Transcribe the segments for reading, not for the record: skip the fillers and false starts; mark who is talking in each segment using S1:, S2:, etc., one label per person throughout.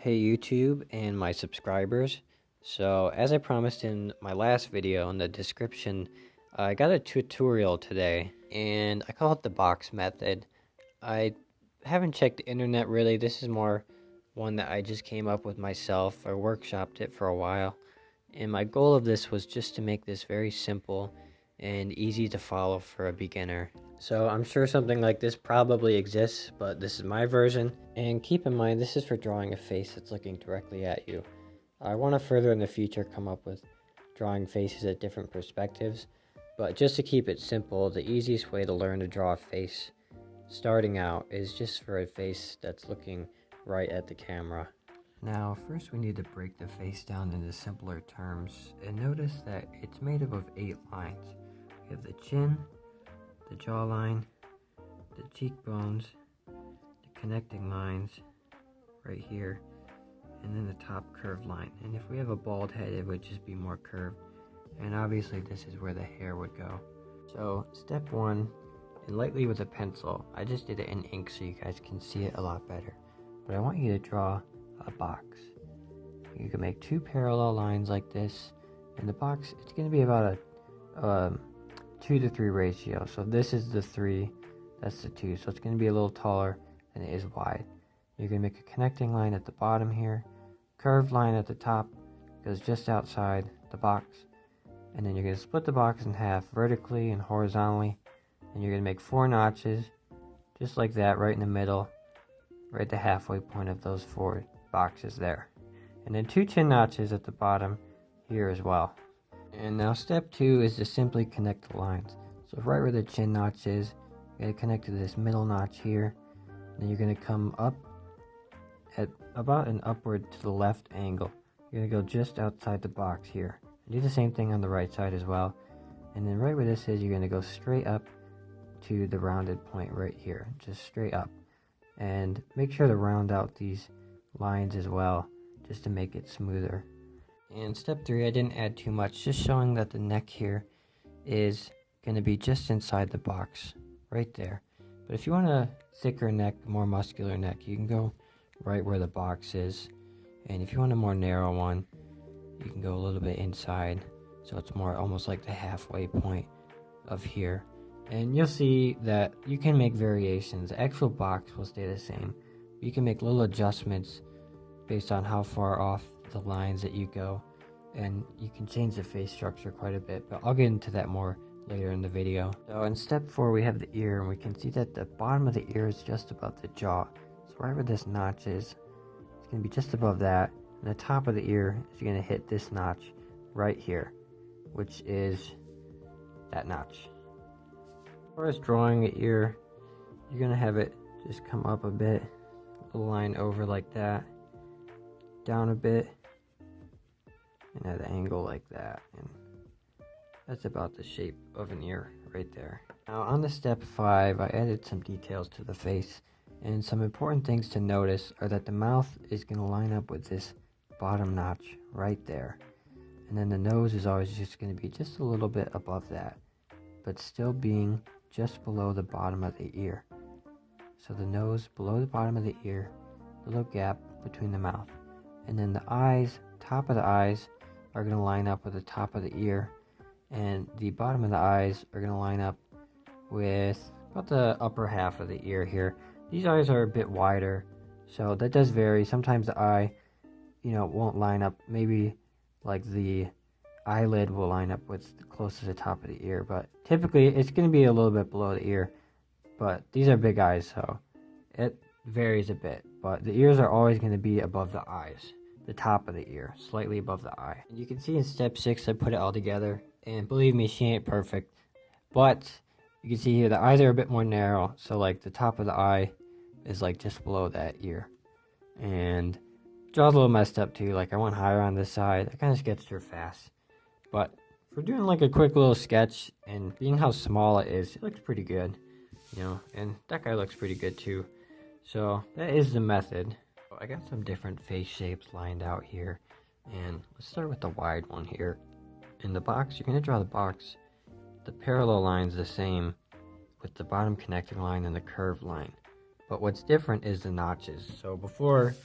S1: Hey YouTube and my subscribers. So as I promised in my last video in the description, I got a tutorial today and I call it the box method. I haven't checked the internet really. This is more one that I just came up with myself. I workshopped it for a while. And my goal of this was just to make this very simple and easy to follow for a beginner. So I'm sure something like this probably exists, but this is my version. And keep in mind, this is for drawing a face that's looking directly at you. I want to further in the future come up with drawing faces at different perspectives, but just to keep it simple, the easiest way to learn to draw a face starting out is just for a face that's looking right at the camera. Now, first we need to break the face down into simpler terms, and notice that it's made up of 8 lines. We have the chin, the jawline, the cheekbones, the connecting lines right here, and then the top curved line. And if we have a bald head, it would just be more curved. And obviously this is where the hair would go. So step 1, and lightly with a pencil, I just did it in ink so you guys can see it a lot better. But I want you to draw a box. You can make 2 parallel lines like this. In the box, it's going to be about a 2 to 3 ratio. So this is the 3, that's the 2. So it's going to be a little taller than it is wide. You're going to make a connecting line at the bottom here. Curved line at the top goes just outside the box. And then you're going to split the box in half vertically and horizontally. And you're going to make 4 notches just like that right in the middle, right at the halfway point of those 4 boxes there. And then 2 chin notches at the bottom here as well. And now step 2 is to simply connect the lines. So right where the chin notch is, you're going to connect to this middle notch here. And then you're going to come up at about an upward to the left angle. You're going to go just outside the box here. And do the same thing on the right side as well. And then right where this is, you're going to go straight up to the rounded point right here. Just straight up. And make sure to round out these lines as well, just to make it smoother. And step 3, I didn't add too much, just showing that the neck here is going to be just inside the box, right there. But if you want a thicker neck, more muscular neck, you can go right where the box is. And if you want a more narrow one, you can go a little bit inside, so it's more almost like the halfway point of here. And you'll see that you can make variations. The actual box will stay the same. You can make little adjustments based on how far off the lines that you go, and you can change the face structure quite a bit, but I'll get into that more later in the video. So in step 4 we have the ear, and we can see that the bottom of the ear is just above the jaw. So right where this notch is, it's going to be just above that, and the top of the ear is going to hit this notch right here, which is that notch. As far as drawing the ear, you're going to have it just come up a bit, a line over like that, down a bit, and at an angle like that, and that's about the shape of an ear right there. Now on to step 5, I added some details to the face, and some important things to notice are that the mouth is going to line up with this bottom notch right there, and then the nose is always just going to be just a little bit above that, but still being just below the bottom of the ear. So the nose below the bottom of the ear, little gap between the mouth. And then the eyes, top of the eyes are going to line up with the top of the ear, and the bottom of the eyes are going to line up with about the upper half of the ear here. These eyes are a bit wider, so that does vary. Sometimes the eye, won't line up. Maybe like the eyelid will line up with close to the top of the ear, but typically it's going to be a little bit below the ear. But these are big eyes, so it varies a bit, but the ears are always going to be above the eyes, the top of the ear, slightly above the eye. And you can see in step 6 I put it all together, and believe me, she ain't perfect, but you can see here the eyes are a bit more narrow, so like the top of the eye is like just below that ear, and jaw's a little messed up too. Like I went higher on this side. I kind of sketched her fast, but for doing like a quick little sketch and being how small it is, it looks pretty good, and that guy looks pretty good too. So that is the method. I got some different face shapes lined out here, and let's start with the wide one here. In the box, you're going to draw the box. The parallel line's the same with the bottom connecting line and the curved line, but what's different is the notches. So before,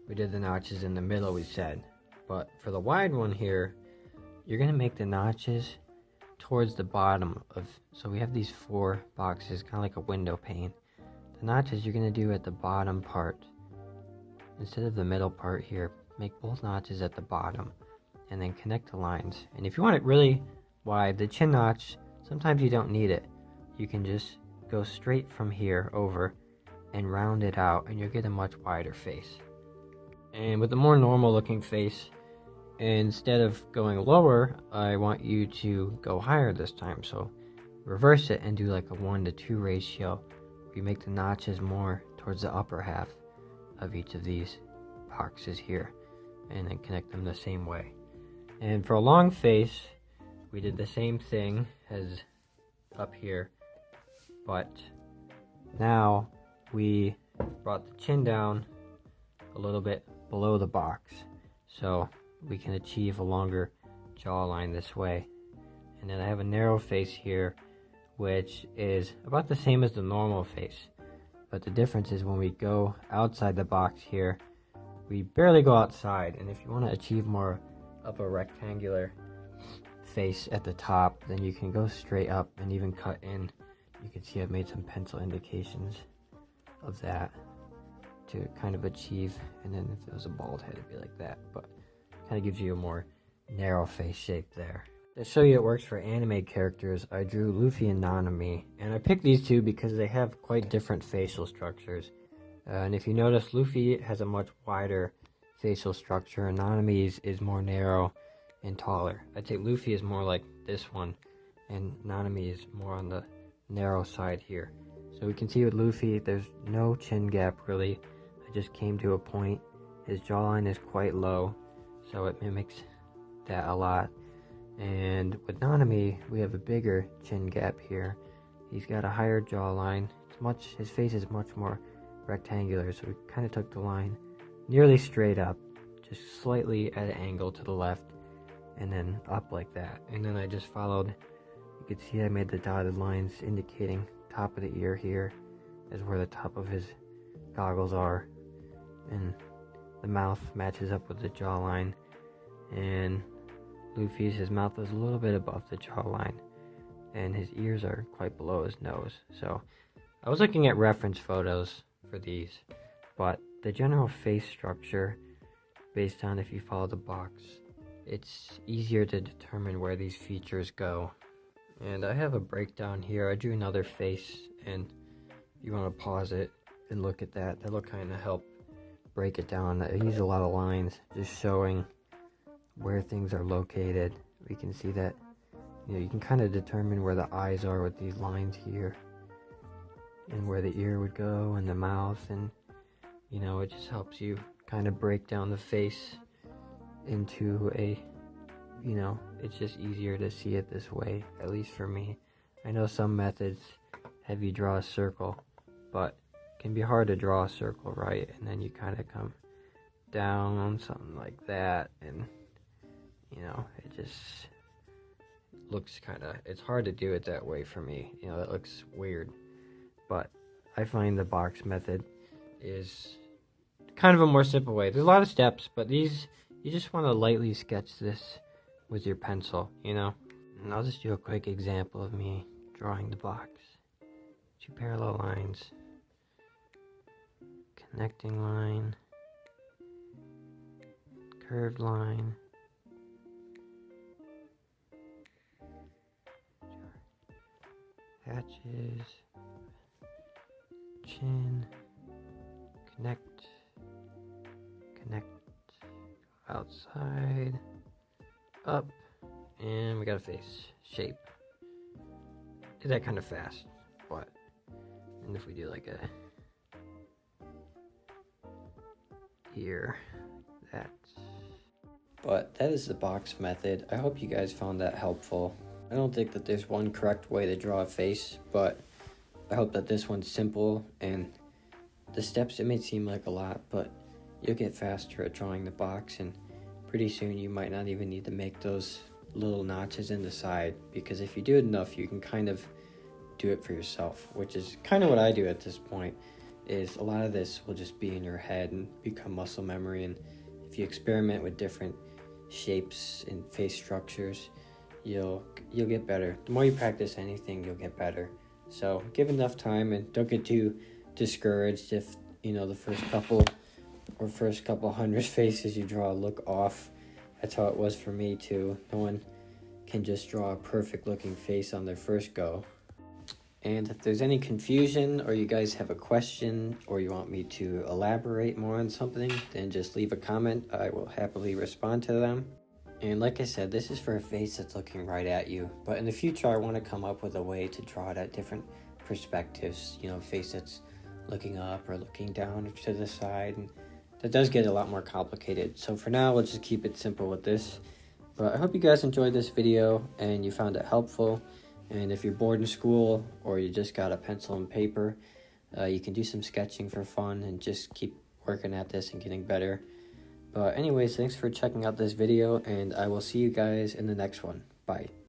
S1: we did the notches in the middle, we said. But for the wide one here, you're gonna make the notches towards the bottom of, so we have these 4 boxes, kind of like a window pane. The notches you're gonna do at the bottom part. Instead of the middle part here, make both notches at the bottom and then connect the lines. And if you want it really wide, the chin notch, sometimes you don't need it. You can just go straight from here over and round it out and you'll get a much wider face. And with a more normal looking face, instead of going lower, I want you to go higher this time. So reverse it and do like a 1:2 ratio. You make the notches more towards the upper half of each of these boxes here and then connect them the same way. And for a long face, we did the same thing as up here, but now we brought the chin down a little bit below the box so we can achieve a longer jawline this way. And then I have a narrow face here, which is about the same as the normal face, but the difference is when we go outside the box here, we barely go outside. And if you want to achieve more of a rectangular face at the top, then you can go straight up and even cut in. You can see I've made some pencil indications of that to kind of achieve, and then if it was a bald head it'd be like that, but kind of gives you a more narrow face shape there. To show you it works for anime characters, I drew Luffy and Nanami, and I picked these two because they have quite different facial structures. And if you notice, Luffy has a much wider facial structure and Nanami's is more narrow and taller. I'd say Luffy is more like this one and Nanami is more on the narrow side here. So we can see with Luffy there's no chin gap really. I just came to a point. His jawline is quite low, so it mimics that a lot. And with Nanami, we have a bigger chin gap here. He's got a higher jawline. His face is much more rectangular, so we kind of took the line nearly straight up, just slightly at an angle to the left, and then up like that. And then I just followed. You can see I made the dotted lines indicating top of the ear here is where the top of his goggles are, and the mouth matches up with the jawline. And Luffy's, his mouth is a little bit above the jawline and his ears are quite below his nose. So I was looking at reference photos for these, but the general face structure, based on if you follow the box, it's easier to determine where these features go. And I have a breakdown here. I drew another face, and you want to pause it and look at that. That'll kind of help break it down. I use a lot of lines just showing where things are located. We can see that, you can kind of determine where the eyes are with these lines here, and where the ear would go, and the mouth, and it just helps you kind of break down the face into a, it's just easier to see it this way, at least for me. I know some methods have you draw a circle, but it can be hard to draw a circle right, and then you kind of come down on something like that, and it just looks it's hard to do it that way for me. That looks weird. But I find the box method is kind of a more simple way. There's a lot of steps, but these, you just want to lightly sketch this with your pencil, And I'll just do a quick example of me drawing the box. 2 parallel lines, connecting line, curved line, hatches, chin, connect, outside, up, and we got a face shape. Did that kind of fast, but, and if we do like a ear, but that is the box method. I hope you guys found that helpful. I don't think that there's one correct way to draw a face, but I hope that this one's simple, and the steps, it may seem like a lot, but you'll get faster at drawing the box, and pretty soon you might not even need to make those little notches in the side, because if you do it enough, you can kind of do it for yourself, which is kind of what I do at this point. is a lot of this will just be in your head and become muscle memory. And if you experiment with different shapes and face structures, you'll get better. The more you practice anything, you'll get better. So give enough time and don't get too discouraged if the first couple hundred faces you draw look off. That's how it was for me too. No one can just draw a perfect looking face on their first go. And if there's any confusion or you guys have a question or you want me to elaborate more on something, then just leave a comment. I will happily respond to them. And like I said, this is for a face that's looking right at you. But in the future, I want to come up with a way to draw it at different perspectives. A face that's looking up or looking down or to the side. And that does get a lot more complicated. So for now, we'll just keep it simple with this. But I hope you guys enjoyed this video and you found it helpful. And if you're bored in school or you just got a pencil and paper, you can do some sketching for fun and just keep working at this and getting better. But anyways, thanks for checking out this video, and I will see you guys in the next one. Bye.